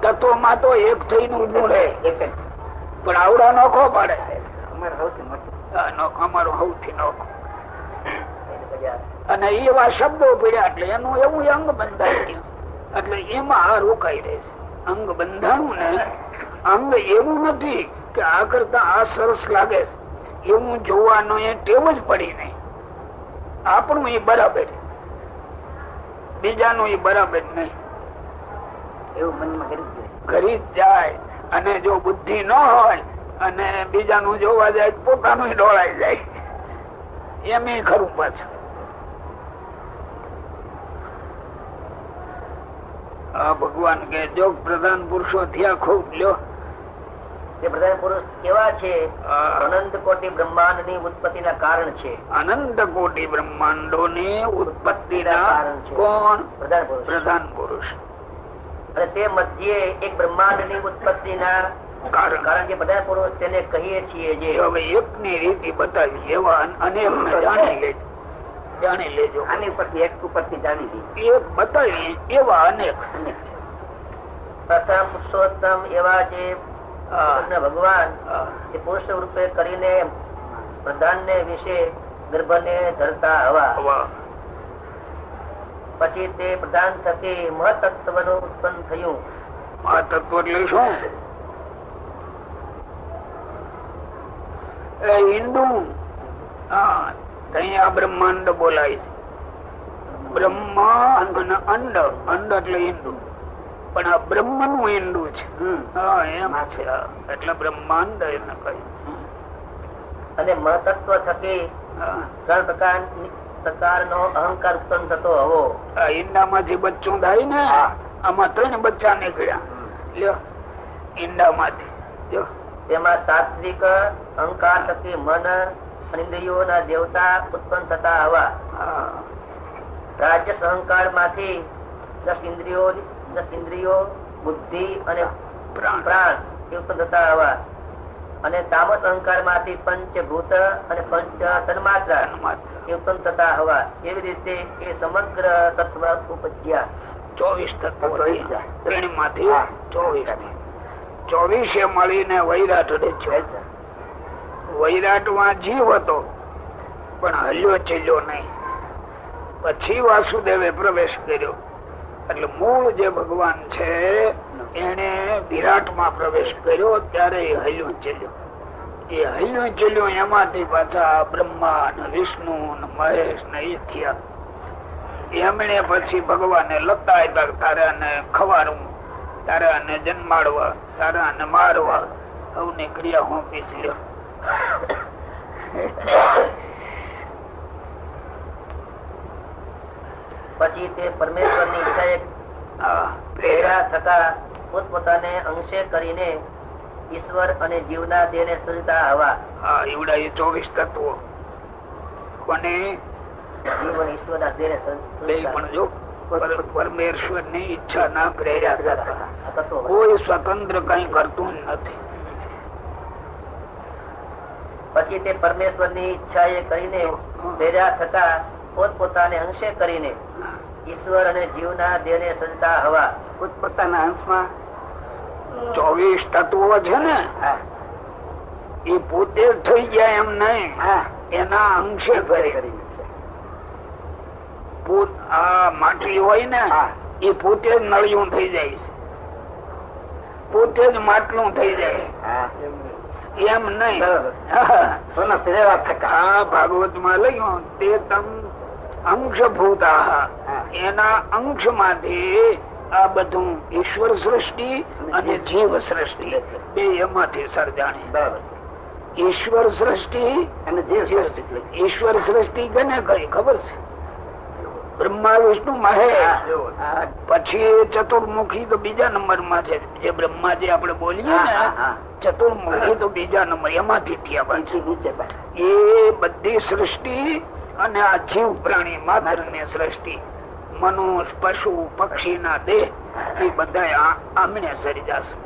તત્વમાં તો એક થઈને ઉભું રહે પણ આવડા નોખો પડે. અમારો સૌથી નોખો અને એવા શબ્દો પડ્યા એટલે એનું એવું અંગ બંધાઈ ગયું. એટલે એમાં આ રોકાઈ રહેશે. અંગ બંધાણું ને અંગ એવું નથી કે આ કરતા આ સરસ લાગે એવું જોવાનું એ ટેવ જ પડી નહીં. આપણું એ બરાબર બીજાનું એ બરાબર નહીં એવું મનમાં કરી જ જાય. અને જો બુદ્ધિ ન હોય અને બીજાનું જોવા જાય પોતાનું ડોળાઈ જાય એમ ખરું પાછું. ભગવાન કે જોગ પ્રધાન પુરુષો થયા ખૂબ લ્યો. તે પ્રધાન પુરુષ કેવા છે? અનંત કોટી બ્રહ્માંડ ની ઉત્પત્તિ ના કારણ છે. અનંત કોટી બ્રહ્માંડો ની ઉત્પત્તિ ના કોણ? પ્રધાન પુરુષ. અને તે મધ્યે એક બ્રહ્માંડ ની ઉત્પત્તિ ના કારણ કે પ્રધાન પુરુષ તેને કહીએ છીએ જે હવે એક ની રીતિ બતાવી એવા અનેક જાણી લેજો. આની ઉપરથી એક ઉપરથી જાણી લી એક બતાવી એવા અનેક. પ્રથમ પુરુષોત્તમ એવા જે ભગવાન એ પુરુષ રૂપે કરીને પ્રધાન ને વિશે ગર્ભ ને ધરતા હવા પછી તે પ્રધાન થકી મહતત્વ નું ઉત્પન્ન થયું. મહતત્વ એટલે શું? ઈંડું અહીંયા બ્રહ્માંડ બોલાય છે. બ્રહ્મ અને અંડ. અંડ એટલે ઈંડું પણ આ બ્રહ્મ નું ઈંડું છે. એમ છે એટલે બ્રહ્માંડ એને કહ્યું. અને મહતત્વ થકી 3 પ્રકારનો અહંકાર ઉત્પન્ન થતો હવો. ઈંડા માંથી બચ્ચું થાય ને આમાં 3 બચ્ચા નીકળ્યા લ્યો ઈંડામાંથી જો તેમાં સાત્વિક અહંકાર થકી મન ઇન્દ્રિયોના દેવતા ઉત્પન્ન થતા હવા, રાજ્ય અહંકાર માંથી 10 ઇન્દ્રિયો બુદ્ધિ અને પ્રાણ ઉત્પન્ન થતા હવા, અને તામસ અહંકાર માંથી પંચભૂત અને પંચ તન્માત્રા ઉત્પન્ન થતા હવા. એવી રીતે એ સમગ્ર તત્વ ઉપજ્યા. 24 તત્વો ત્રણમાંથી 24 24 મળીને વૈરાટ રચ્યો. વૈરાટ માં જીવ હતો પણ હલ્યો ચલ્યો નહીં. પછી વાસુદેવે પ્રવેશ કર્યો. એટલે મૂળ જે ભગવાન છે એને વિરાટ માં પ્રવેશ કર્યો ત્યારે એ હલ્યો ચલ્યો. એ હલ્યો ચલ્યો એમાંથી પાછા બ્રહ્મા ને વિષ્ણુ ને મહેશ ને એ થયા. એમણે પછી ભગવાને લતા આપ્યા, તારે આને ખવારવું, તારે આને જન્માડવા, તારે આને મારવા, સૌની ક્રિયા હું પીસલ્યો. પછી તે પરમેશ્વર ની ઈચ્છાએ પ્રેરા થતા પોતપોતાને અંશે કરીને ઈશ્વર અને જીવના દેહ ને સજતા હવા. એવડા એ 24 તત્વો કોને જીવ અને ઈશ્વર ના દેહ ને પણ જો પરમેશ્વર ની ઈચ્છા ના પ્રેર્યા થતા કોઈ સ્વતંત્ર કઈ કરતું નથી. પછી તે પરમેશ્વર ની ઈચ્છા એ કરીને પ્રેર્યા થતા પોતપોતાને અંશે કરીને ઈશ્વર અને જીવના દેહ ને સજતા હવા. પોતપોતાના અંશમાં 24 તત્વો છે ને એ પોતે જ થઈ ગયા એમ નહીં, એના અંશે કરી. આ માટી હોય ને એ પોતે જ નળિયું થઈ જાય છે, પોતે જ માટલું થઈ જાય એમ નહીં. ભાગવત માં લખ્યું તે તમ અંશભૂતા, એના અંશ માંથી આ બધું ઈશ્વર સૃષ્ટિ અને જીવ સૃષ્ટિ બે એમાંથી સર્જાણી. ઈશ્વર સૃષ્ટિ અને જીવ સૃષ્ટિ. ઈશ્વર સૃષ્ટિ કેને કઈ ખબર છે? બ્રહ્મા વિષ્ણુ મહેશ. પછી ચતુર્મુખી તો બીજા નંબર માં છે. જે બ્રહ્માજી આપણે બોલીએ ને ચતુર્મુખી તો બીજા નંબર એમાંથી થયા. પછી એ બધી સૃષ્ટિ અને આ જીવ પ્રાણી માત્ર ની સૃષ્ટિ, મનુષ્ય પશુ પક્ષી ના દેહ એ બધા આમણે સરી જશે.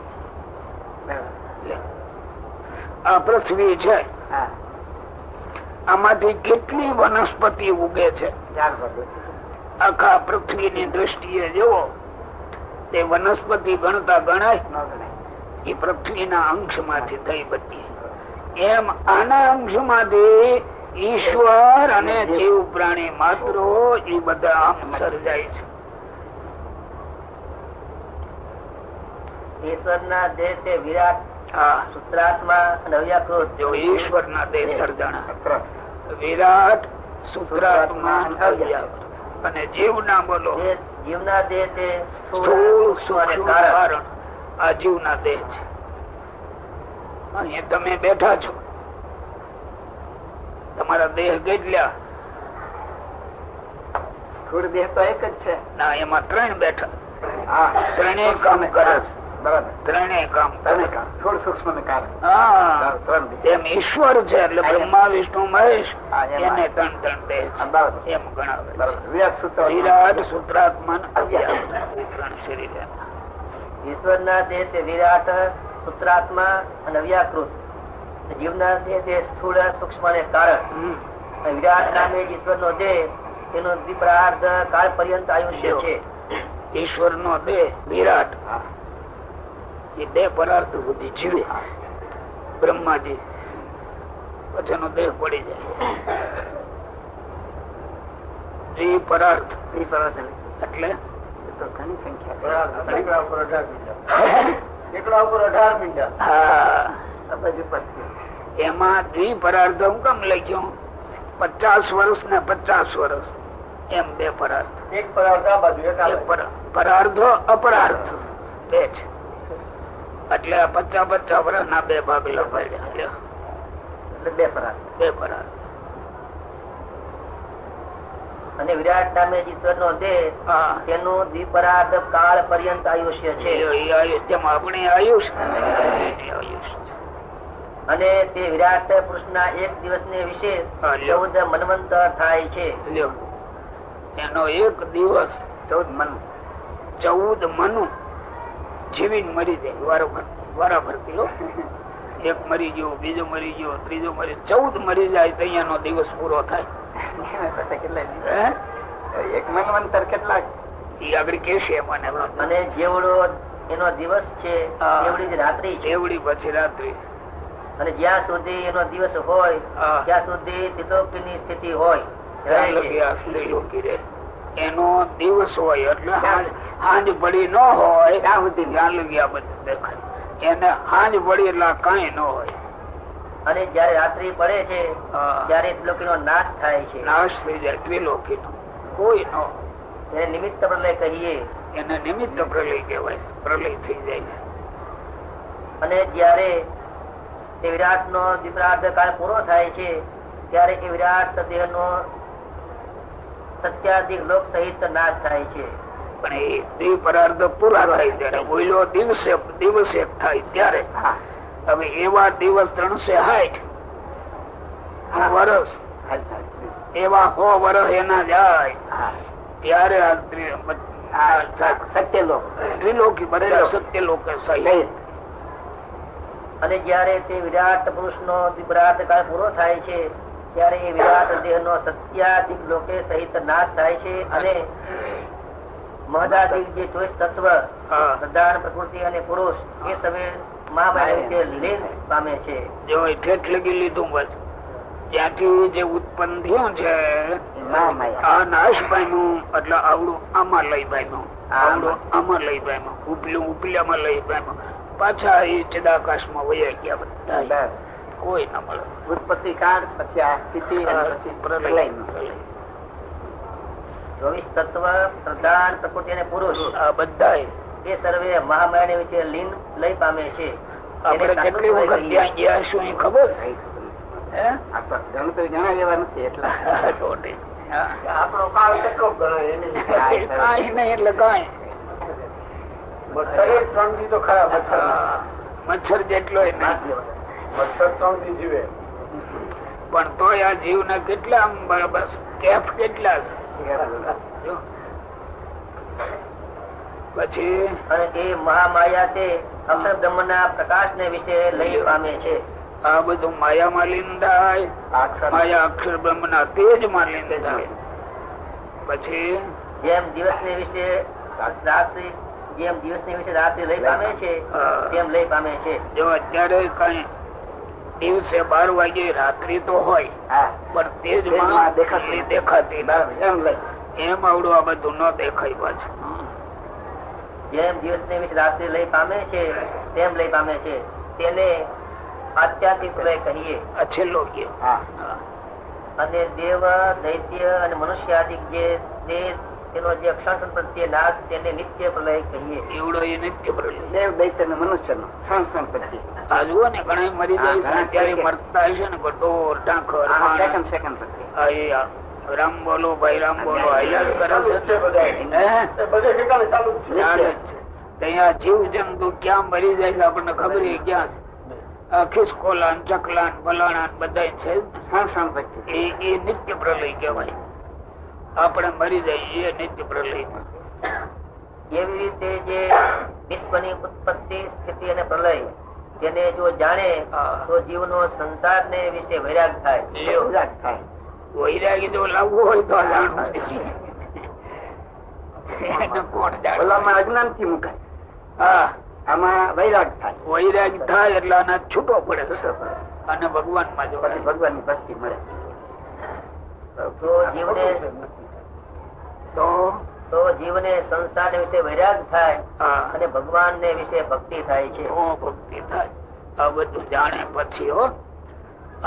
આ પૃથ્વી છે, આમાંથી કેટલી વનસ્પતિ ઉગે છે. આખા પૃથ્વી ની દ્રષ્ટિએ જુઓ તે વનસ્પતિ ગણતા ગણાય એ પૃથ્વીના અંશ માંથી થઈ બધી. એમ આના અંશ માંથી ઈશ્વર અને જીવ પ્રાણી માત્રો એ બધા આમ સર્જાય છે. ઈશ્વર ના દેહ તે વિરાટ સૂત્રાત્મા અને અવ્યાકૃત. જો ઈશ્વર ના દેહ સર્જાણા વિરાટ સૂત્રાત્મા અવ્યાકૃત, અને જીવ ના બોલો જીવના દેહ તે સ્થૂળ સૂક્ષ્મ કારણ. આ જીવ ના દેહ છે. અહીંયા તમે બેઠા છો, તમારા દેહ કેટલા? સ્થૂળ દેહ તો એક જ છે ના, એમાં 3 બેઠા. ત્રણેય કામ કરે છે. ત્રણેય કામ થોડું સૂક્ષ્મ કારણ. એમ ઈશ્વર છે એટલે બ્રહ્મા વિષ્ણુ મહેશ એને 3 દેહ છે એમ ગણાવે. વિરાટ સૂત્રાત્મા ત્રણ શરીર. ઈશ્વર ના દેહ તે વિરાટ સૂત્રાત્મા અને અવ્યાકૃત. જીવના દેહ તે સ્થૂળ સૂક્ષ્મ અને કારણ. વિરાટ નામે ઈશ્વર નો દેહ તેનો દ્વિપ્રાર્ધ કાળ પર્યંત આયુષ્ય છે. ઈશ્વર નો દેહ વિરાટ એ 2 પરાર્થ સુધી જીવે. બ્રહ્માજી પછી એનો દેહ પડી જાય. દ્વિપરાર્થ એટલે ઘણી સંખ્યા. એમાં દ્વિપરાર્થ હું કેમ લખ્યું? 50 વર્ષ ને 50 વર્ષ એમ 2 પરાર્થ. એક પરાર્થ આ બાજુ, એક પરાર્થ અપરાર્થ 2 છે. એટલે 50 વર્ષ ના 2 ભાગ લખાડ્યા. એટલે 2 પરાર્થ. 2 પરાર્થ. અને વિરાટ નામે ઈશ્વર નો દેહ તેનું દ્વિપરાર્ધ કાળ પર્યંત આયુષ્ય છે. આપણે આયુષ અને તે વિરાટ પુરુષ ના એક દિવસ ને વિશે 14 મન્વંતર થાય છે. એનો એક દિવસ 14 મનુ જીવીને મરી જાય વારાફર કિલો. એક મરી ગયો, બીજો મરી ગયો, ત્રીજો મરી, 14 મરી જાય તો અહીંયાનો દિવસ પૂરો થાય. એક મનવંતર કેટલા આગળ કેશે મને. અને જેવડો એનો દિવસ છે એવડી જ રાત્રિ છે. એવડી પછી રાત્રિ. અને જ્યાં સુધી એનો દિવસ હોય ત્યાં સુધી ત્રિલોકીની સ્થિતિ હોય. એનો દિવસ હોય એટલે હાંજ પડી ન હોય ત્યાં સુધી જ્યાં લગી આ બધું દેખાય. એને હાંજ પડી એટલે કઈ ન હોય. અને જયારે રાત્રિ પડે છે ત્યારે ત્રિલોકી નો નાશ થાય છે. નાશ થઈ જાય ત્રિલોકી નો કોઈ ન. એને નિમિત્ત પ્રલય કહીએ. એને નિમિત્ત પ્રલય કહેવાય. પ્રલય થઈ જાય છે. અને જયારે તે વિરાટ નો દ્વિપરાર્ધ કાળ પૂરો થાય છે ત્યારે એ વિરાટ દેહ નો સત્યાધિક લોક સહિત નાશ થાય છે. પણ એ દ્વિપરાર્ધ પૂરા થાય ત્યારે બોલ્યો દિવસે થાય ત્યારે. હવે એવા દિવસ 360 વર્ષ એવા 100 વર્ષ એના જાય ત્યારે સત્યલોક ત્રિલોકી બધા સત્યલોક સહિત. અને જયારે તે વિરાટ પુરુષ નો દ્વિપરાર્ધ કાળ પૂરો થાય છે ત્યારે એ વિરાટ દેહ નો સત્યાધિક લોકે સહિત નાશ થાય છે. અને મહદાધિક જે 24 તત્વ પ્રધાન પ્રકૃતિ અને પુરુષ એ સમય મહામાયા લીન પામે છે. જો ઠેઠ લગી લીધું બસ ત્યાંથી જે ઉત્પન્ન થયું છે આ નાશ પામ્યું એટલે આવડું આમાં લઈ પામ્યું, આવડું આમાં લઈ પામ્યું, ઉપલું ઉપલામાં લઈ પામ્યું. પાછા એ ચિદાકાશ માં વયા ગયા બધા. કોઈ ના મળે. ઉત્પત્તિ કાળ પછી આ સ્થિતિ પછી પ્રલય. 24 તત્વ પ્રધાન પ્રકૃતિ અને પુરુષ આ બધા એ સર્વે મહામાયા વિશે લીન લઈ પામે છે. આપણે કેટલી વખત ત્યાં ગયા શું એ ખબર જણા જેવા નથી એટલા. આપણો કાળ કેટલો ગણાય કઈ નહીં એટલે કઈ મચ્છર જેટલો પણ તો આ જીવ ના કેટલા બસ કેફ કેટલા પછી. અને એ મહામાયા તે અક્ષર બ્રહ્મ ના પ્રકાશ ને વિશે લઈ પામે છે. આ બધું માયા માં લીન થાય. માયા અક્ષર બ્રહ્મ ના તેજ માં લીન થાય. પછી જેમ દિવસ ને વિશે રાત્રિ લઈ પામે છે તેમ લઈ પામે છે. જો અત્યારે કઈ દિવસે 12 વાગે રાત્રિ તો હોય પણ તેજ માં દેખાતી એમ આવડું આ બધું ન દેખાય. પાછું જેમ દિવસ ને વિશે રાત્રિ લઈ પામે છે તેમ લઈ પામે છે. તેને આત્યાંતિક પ્રલય કહીએ. આ છેલ્લો ગયો. અને દેવ દૈત્ય અને મનુષ્યાદિક જે તેનો જે ક્ષણ પ્રત્યે નાશ તેને નિત્ય પ્રલય કહીએ. એવડો એ નિત્ય પ્રલય. દેવ દૈત્ય અને મનુષ્ય નો ક્ષણ પ્રત્યે. આ જુઓ ને ઘણા મરી જાય છે ત્યારે મરતા હશે ને ઢોર ઢાંખર સેકન્ડ પ્રત્યે. રામ બોલો ભાઈ રામ બોલો આયાજ કરે છે. ત્યાં જીવ જંતુ ક્યાં મરી જાય છે આપણને ખબર ક્યાં છે. ખિસકોલા ચકલા ફલાણા બધા છે એ નિત્ય પ્રલય કહેવાય. આપણે મરી જાય એ નિત્ય પ્રલય. એવી રીતે જે વિશ્વની ઉત્પત્તિ સ્થિતિ અને પ્રલય તેને જો જાણે તો જીવનો સંસાર ને વિશે વૈરાગ થાય. વૈરાગી જો લાવવું હોય તો જાણવું. અજ્ઞાન થી મુકાય. હા, આમાં વૈરાગ થાય. વૈરાગ થાય એટલે આના છૂટો પડે અને ભગવાન માં જો ભગવાન ની ભક્તિ મળે તો જીવને તો જીવને સંસાર વિશે વૈરાગ થાય અને ભગવાન ને વિશે ભક્તિ થાય છે. ભક્તિ થાય આ બધું જાણે પછી હો.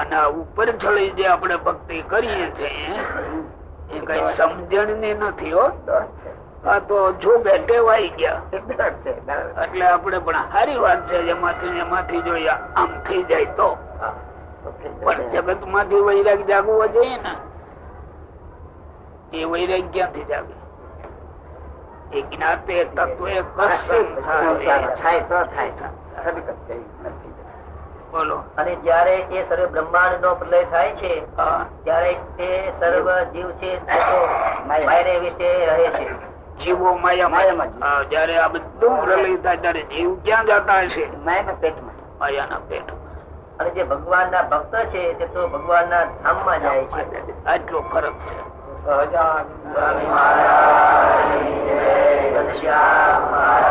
અને આ ઉપર ચડી જે આપણે ભક્તિ કરીએ છીએ એ કઈ સમજણ ની નથી હો. આ તો જો ટેવાઈ ગયા એટલે આપણે પણ સારી વાત છે. એમાંથી જો આમ થઈ જાય તો પણ જગત માંથી વૈરાગ જાગવો જોઈએ ને. એ વૈરાગ ક્યાંથી જાગે? એ જ્ઞાતે તત્વે કશું થાય તો થાય. બોલો. અને જયારે એ સર્વ બ્રહ્માંડ નો પ્રલય થાય છે ત્યારે તે સર્વ જીવ છે તે તો માયરે વિશે રહે છે. જીવો માયામાં. જયારે આ બધું પ્રલય થાય ત્યારે જીવ ક્યાં જતા હશે? માયાના પેટમાં. માયાના પેટમાં. અને જે ભગવાન ના ભક્ત છે તે તો ભગવાન ના ધામ માં જાય છે. આટલો ફરક છે. ઘનશ્યામ મહારાજ